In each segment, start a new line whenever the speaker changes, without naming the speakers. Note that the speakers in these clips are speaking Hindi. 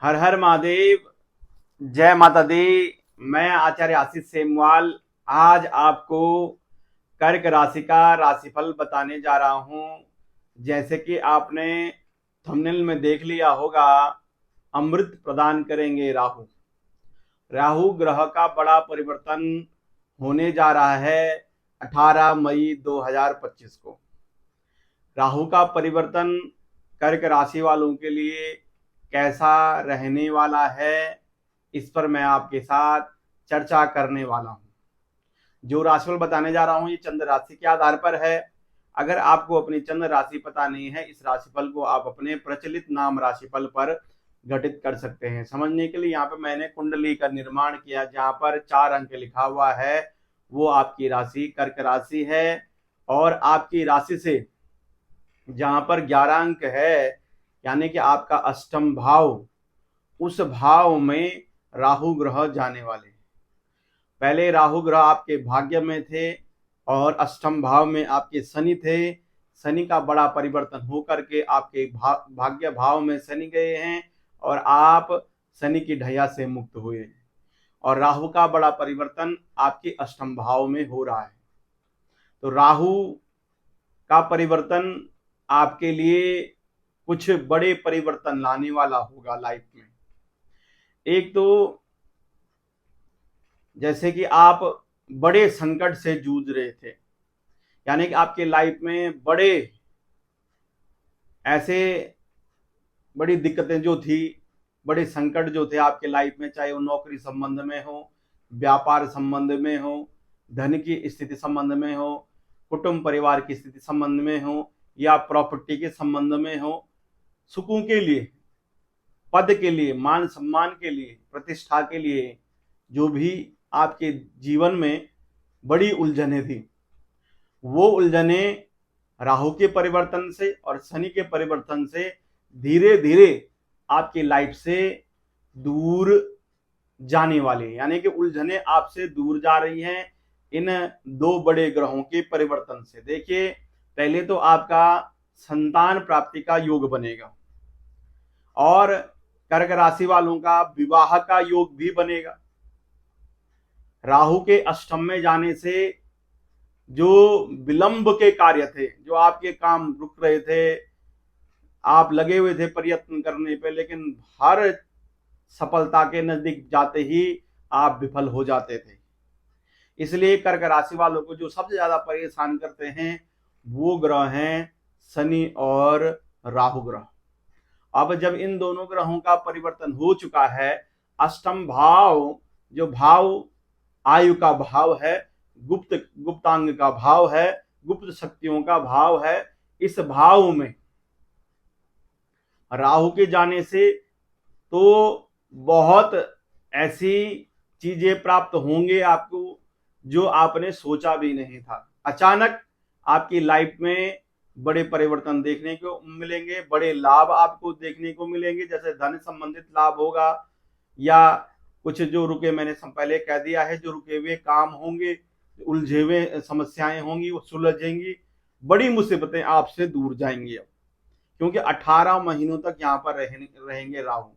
हर हर महादेव। जय माता दी। मैं आचार्य आशीष सेमवाल आज आपको कर्क राशि का राशिफल बताने जा रहा हूं। जैसे कि आपने थंबनेल में देख लिया होगा, अमृत प्रदान करेंगे राहु। राहु ग्रह का बड़ा परिवर्तन होने जा रहा है 18 मई 2025 को। राहु का परिवर्तन कर्क राशि वालों के लिए कैसा रहने वाला है, इस पर मैं आपके साथ चर्चा करने वाला हूं। जो राशिफल बताने जा रहा हूं ये चंद्र राशि के आधार पर है। अगर आपको अपनी चंद्र राशि पता नहीं है, इस राशिफल को आप अपने प्रचलित नाम राशिफल पर घटित कर सकते हैं। समझने के लिए यहाँ पे मैंने कुंडली का निर्माण किया, जहां पर 4 अंक लिखा हुआ है, वो आपकी राशि कर्क राशि है। और आपकी राशि से जहां पर 11 अंक है, यानी कि आपका अष्टम भाव, उस भाव में राहु ग्रह जाने वाले। पहले राहु ग्रह आपके भाग्य में थे और अष्टम भाव में आपके शनि थे। शनि का बड़ा परिवर्तन होकर के आपके भाग्य भाव में शनि गए हैं और आप शनि की ढैया से मुक्त हुए। और राहु का बड़ा परिवर्तन आपके अष्टम भाव में हो रहा है। तो राहु का परिवर्तन आपके लिए कुछ बड़े परिवर्तन लाने वाला होगा लाइफ में। एक तो जैसे कि आप बड़े संकट से जूझ रहे थे, यानी कि आपके लाइफ में बड़े ऐसे बड़ी दिक्कतें जो थी, बड़े संकट जो थे आपके लाइफ में, चाहे वो नौकरी संबंध में हो, व्यापार संबंध में हो, धन की स्थिति संबंध में हो, कुटुंब परिवार की स्थिति संबंध में हो, या प्रॉपर्टी के संबंध में हो, सुखों के लिए, पद के लिए, मान सम्मान के लिए, प्रतिष्ठा के लिए, जो भी आपके जीवन में बड़ी उलझने थी, वो उलझने राहु के परिवर्तन से और शनि के परिवर्तन से धीरे धीरे आपकी लाइफ से दूर जाने वाली है। यानी कि उलझने आपसे दूर जा रही हैं इन दो बड़े ग्रहों के परिवर्तन से। देखिए, पहले तो आपका संतान प्राप्ति का योग बनेगा और कर्क राशि वालों का विवाह का योग भी बनेगा। राहु के अष्टम में जाने से जो विलंब के कार्य थे, जो आपके काम रुक रहे थे, आप लगे हुए थे प्रयत्न करने पे, लेकिन हर सफलता के नजदीक जाते ही आप विफल हो जाते थे। इसलिए कर्क राशि वालों को जो सबसे ज्यादा परेशान करते हैं वो ग्रह हैं शनि और राहु ग्रह। अब जब इन दोनों ग्रहों का परिवर्तन हो चुका है, अष्टम भाव जो भाव आयु का भाव है, गुप्तांग का भाव है, गुप्त शक्तियों का भाव है, इस भाव में राहु के जाने से तो बहुत ऐसी चीजें प्राप्त होंगे आपको जो आपने सोचा भी नहीं था। अचानक आपकी लाइफ में बड़े परिवर्तन देखने को मिलेंगे, बड़े लाभ आपको देखने को मिलेंगे, जैसे धन संबंधित लाभ होगा, या कुछ जो रुके, मैंने पहले कह दिया है, जो रुके हुए काम होंगे, उलझे हुए समस्याएं होंगी वो सुलझेंगी, बड़ी मुसीबतें आपसे दूर जाएंगी। अब क्योंकि 18 महीनों तक यहाँ पर रहेंगे राहु,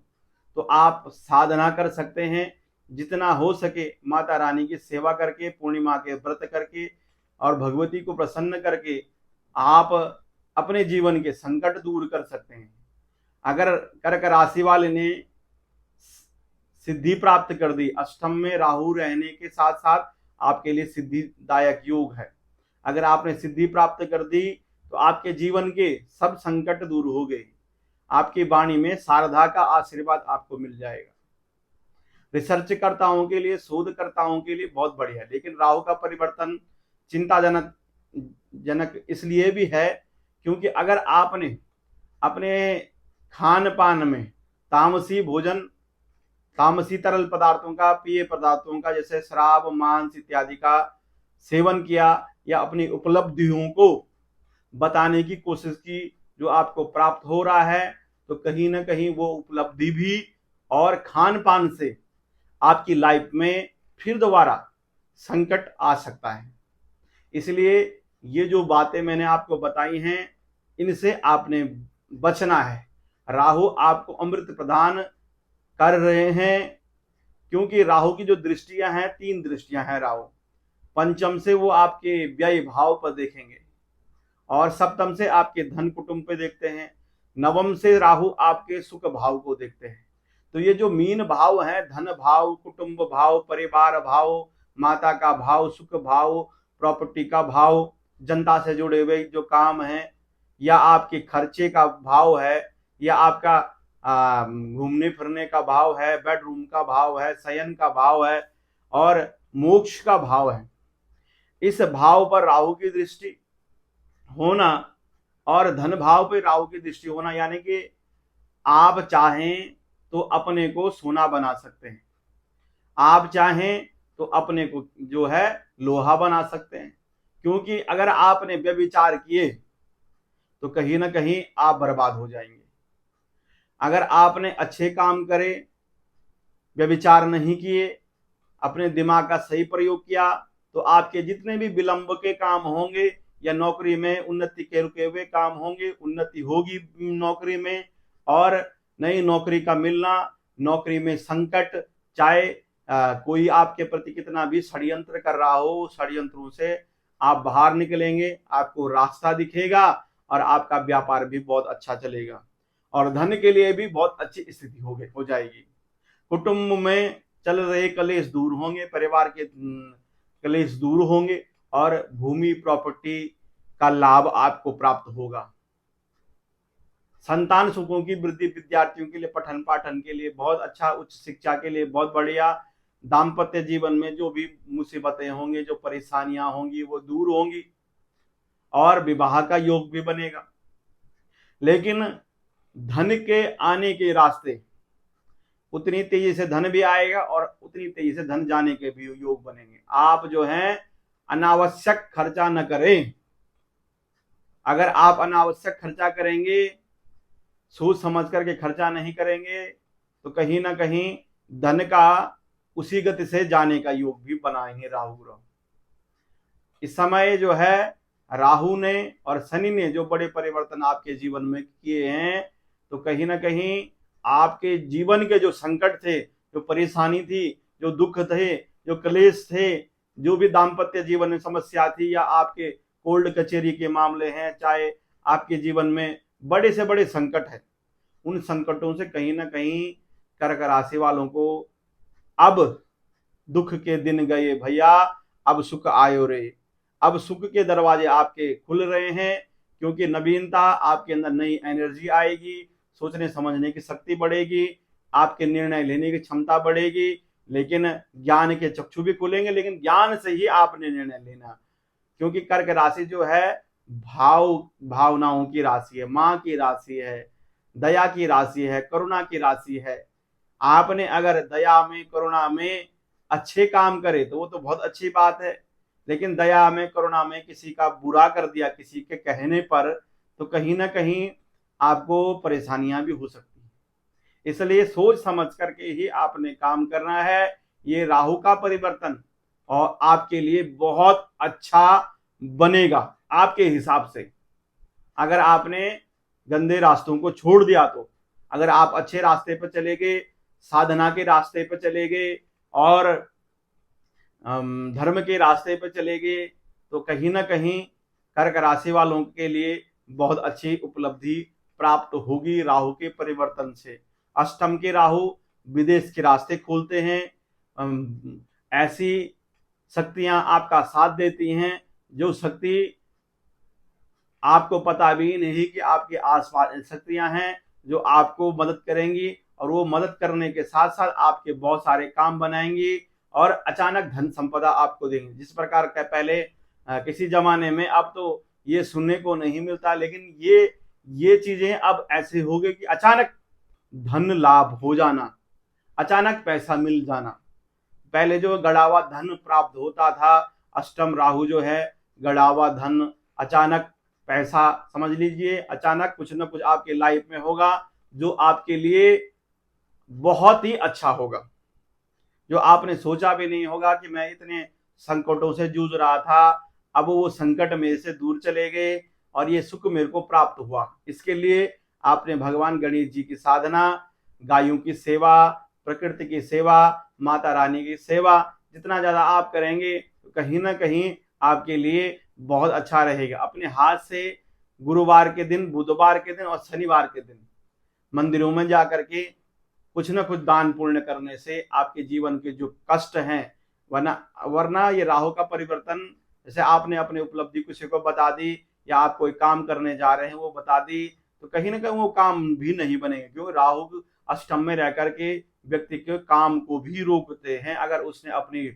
तो आप साधना कर सकते हैं जितना हो सके, माता रानी की सेवा करके, पूर्णिमा के व्रत करके और भगवती को प्रसन्न करके आप अपने जीवन के संकट दूर कर सकते हैं। अगर कर्क राशि वाले ने सिद्धि प्राप्त कर दी, अष्टम में राहु रहने के साथ साथ आपके लिए सिद्धिदायक योग है। अगर आपने सिद्धि प्राप्त कर दी तो आपके जीवन के सब संकट दूर हो गए, आपकी वाणी में शारदा का आशीर्वाद आपको मिल जाएगा। रिसर्चकर्ताओं के लिए, शोधकर्ताओं के लिए बहुत बढ़िया है। लेकिन राहु का परिवर्तन चिंताजनक इसलिए भी है क्योंकि अगर आपने अपने खान पान में तामसी भोजन, तामसी तरल पदार्थों का, पेय पदार्थों का, जैसे शराब, मांस इत्यादि का सेवन किया, या अपनी उपलब्धियों को बताने की कोशिश की जो आपको प्राप्त हो रहा है, तो कहीं ना कहीं वो उपलब्धि भी और खान पान से आपकी लाइफ में फिर दोबारा संकट आ सकता है। इसलिए ये जो बातें मैंने आपको बताई हैं, इनसे आपने बचना है। राहु आपको अमृत प्रदान कर रहे हैं, क्योंकि राहु की जो दृष्टियां हैं, 3 दृष्टियां हैं राहु। पंचम से वो आपके व्यय भाव पर देखेंगे, और सप्तम से आपके धन कुटुंब पे देखते हैं, नवम से राहु आपके सुख भाव को देखते हैं। तो ये जो मीन भाव है, धन भाव, कुटुंब भाव, परिवार भाव, माता का भाव, सुख भाव, प्रॉपर्टी का भाव, जनता से जुड़े हुए जो काम है, या आपके खर्चे का भाव है, या आपका घूमने फिरने का भाव है, बेडरूम का भाव है, शयन का भाव है, और मोक्ष का भाव है। इस भाव पर राहु की दृष्टि होना और धन भाव पे राहु की दृष्टि होना, यानी कि आप चाहें तो अपने को सोना बना सकते हैं, आप चाहें तो अपने को जो है लोहा बना सकते हैं। क्योंकि अगर आपने व्यभिचार किए तो कहीं ना कहीं आप बर्बाद हो जाएंगे। अगर आपने अच्छे काम करे, व्यभिचार नहीं किए, अपने दिमाग का सही प्रयोग किया, तो आपके जितने भी विलंब के काम होंगे या नौकरी में उन्नति के रुके हुए काम होंगे, उन्नति होगी नौकरी में। और नई नौकरी का मिलना, नौकरी में संकट, चाहे कोई आपके प्रति कितना भी षड्यंत्र कर रहा हो, षड्यंत्रों से आप बाहर निकलेंगे, आपको रास्ता दिखेगा, और आपका व्यापार भी बहुत अच्छा चलेगा, और धन के लिए भी बहुत अच्छी स्थिति हो जाएगी। कुटुंब में चल रहे कलेश दूर होंगे, परिवार के कलेश दूर होंगे, और भूमि प्रॉपर्टी का लाभ आपको प्राप्त होगा। संतान सुखों की वृद्धि विद्यार्थियों के लिए, पठन पाठन के लिए बहुत अच्छा, उच्च शिक्षा के लिए बहुत बढ़िया। दाम्पत्य जीवन में जो भी मुसीबतें होंगी, जो परेशानियां होंगी, वो दूर होंगी, और विवाह का योग भी बनेगा। लेकिन धन के आने के रास्ते, उतनी तेजी से धन भी आएगा और उतनी तेजी से धन जाने के भी योग बनेंगे। आप जो है अनावश्यक खर्चा न करें। अगर आप अनावश्यक खर्चा करेंगे, सोच समझ करके खर्चा नहीं करेंगे, तो कहीं ना कहीं धन का उसी गति से जाने का योग भी बनाएंगे राहु। इस समय जो है राहु ने और शनि ने जो बड़े परिवर्तन आपके जीवन में किए हैं, तो कहीं ना कहीं आपके जीवन के जो संकट थे, जो परेशानी थी, जो दुख थे, जो क्लेश थे, जो भी दाम्पत्य जीवन में समस्या थी, या आपके कोर्ट कचहरी के मामले हैं, चाहे आपके जीवन में बड़े से बड़े संकट है, उन संकटों से कहीं ना कहीं कर्क राशि वालों को अब दुख के दिन गए भैया, अब सुख आयो रे। अब सुख के दरवाजे आपके खुल रहे हैं, क्योंकि नवीनता, आपके अंदर नई एनर्जी आएगी, सोचने समझने की शक्ति बढ़ेगी, आपके निर्णय लेने की क्षमता बढ़ेगी, लेकिन ज्ञान के चक्षु भी खुलेंगे। लेकिन ज्ञान से ही आपने निर्णय लेना, क्योंकि कर्क राशि जो है भावनाओं की राशि है, माँ की राशि है, दया की राशि है, करुणा की राशि है। आपने अगर दया में, करुणा में अच्छे काम करे तो वो तो बहुत अच्छी बात है, लेकिन दया में, करुणा में किसी का बुरा कर दिया किसी के कहने पर, तो कहीं ना कहीं आपको परेशानियां भी हो सकती हैं। इसलिए सोच समझ करके ही आपने काम करना है। ये राहु का परिवर्तन और आपके लिए बहुत अच्छा बनेगा आपके हिसाब से। अगर आपने गंदे रास्तों को छोड़ दिया, तो अगर आप अच्छे रास्ते पर चले गए, साधना के रास्ते पर चले गए, और धर्म के रास्ते पर चले गए, तो कहीं ना कहीं कर्क राशि वालों के लिए बहुत अच्छी उपलब्धि प्राप्त होगी राहु के परिवर्तन से। अष्टम के राहु विदेश के रास्ते खोलते हैं, ऐसी शक्तियां आपका साथ देती हैं जो शक्ति आपको पता भी नहीं कि आपके आसपास शक्तियां हैं जो आपको मदद करेंगी, और वो मदद करने के साथ साथ आपके बहुत सारे काम बनाएंगी और अचानक धन संपदा आपको देंगे। जिस प्रकार का पहले किसी जमाने में, अब तो ये सुनने को नहीं मिलता, लेकिन ये चीजें अब ऐसे हो गई कि अचानक धन लाभ हो जाना, अचानक पैसा मिल जाना। पहले जो गड़ावा धन प्राप्त होता था, अष्टम राहु जो है गड़ावा धन, अचानक पैसा, समझ लीजिए अचानक कुछ ना कुछ आपके लाइफ में होगा जो आपके लिए बहुत ही अच्छा होगा, जो आपने सोचा भी नहीं होगा कि मैं इतने संकटों से जूझ रहा था, अब वो संकट मेरे से दूर चले गए और ये सुख मेरे को प्राप्त हुआ। इसके लिए आपने भगवान गणेश जी की साधना, गायों की सेवा, प्रकृति की सेवा, माता रानी की सेवा जितना ज्यादा आप करेंगे तो कहीं ना कहीं आपके लिए बहुत अच्छा रहेगा। अपने हाथ से गुरुवार के दिन, बुधवार के दिन और शनिवार के दिन मंदिरों में जाकर के कुछ ना कुछ दान पुण्य करने से आपके जीवन के जो कष्ट हैं, वरना वरना ये राहु का परिवर्तन, जैसे आपने अपनी उपलब्धि किसी को बता दी या आप कोई काम करने जा रहे हैं वो बता दी, तो कहीं ना कहीं वो काम भी नहीं बनेगा, क्योंकि राहु अष्टम में रह करके व्यक्ति के काम को भी रोकते हैं। अगर उसने अपनी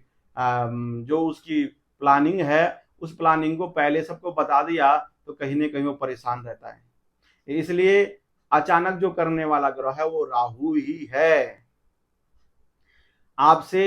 जो उसकी प्लानिंग है उस प्लानिंग को पहले सबको बता दिया तो कहीं ना कहीं वो परेशान रहता है। इसलिए अचानक जो करने वाला ग्रह है वो राहु ही है। आपसे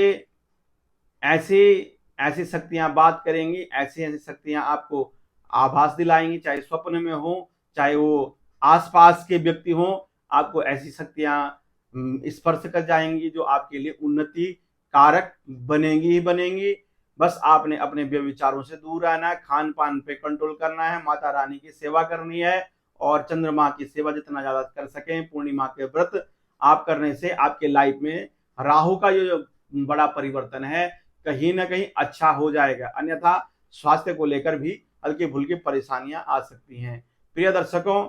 ऐसी ऐसी शक्तियां बात करेंगी, ऐसी ऐसी शक्तियां आपको आभास दिलाएंगी, चाहे स्वप्न में हो, चाहे वो आसपास के व्यक्ति हो, आपको ऐसी शक्तियां स्पर्श कर जाएंगी जो आपके लिए उन्नति कारक बनेंगी ही बनेंगी। बस आपने अपने व्यभिचारों से दूर रहना है, खान पान पे कंट्रोल करना है, माता रानी की सेवा करनी है और चंद्रमा की सेवा जितना ज्यादा कर सकें, पूर्णिमा के व्रत आप करने से आपके लाइफ में राहु का जो बड़ा परिवर्तन है कहीं ना कहीं अच्छा हो जाएगा। अन्यथा स्वास्थ्य को लेकर भी हल्की फुल्की परेशानियां आ सकती हैं। प्रिय दर्शकों,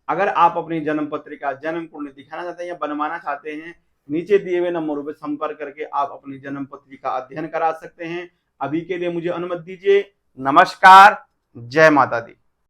अगर आप अपनी जन्म पत्रिका, जन्म कुंडली दिखाना चाहते हैं या बनवाना चाहते हैं, नीचे दिए हुए नंबरों पर संपर्क करके आप अपनी जन्म पत्रिका अध्ययन करा सकते हैं। अभी के लिए मुझे अनुमति दीजिए। नमस्कार, जय माता दी।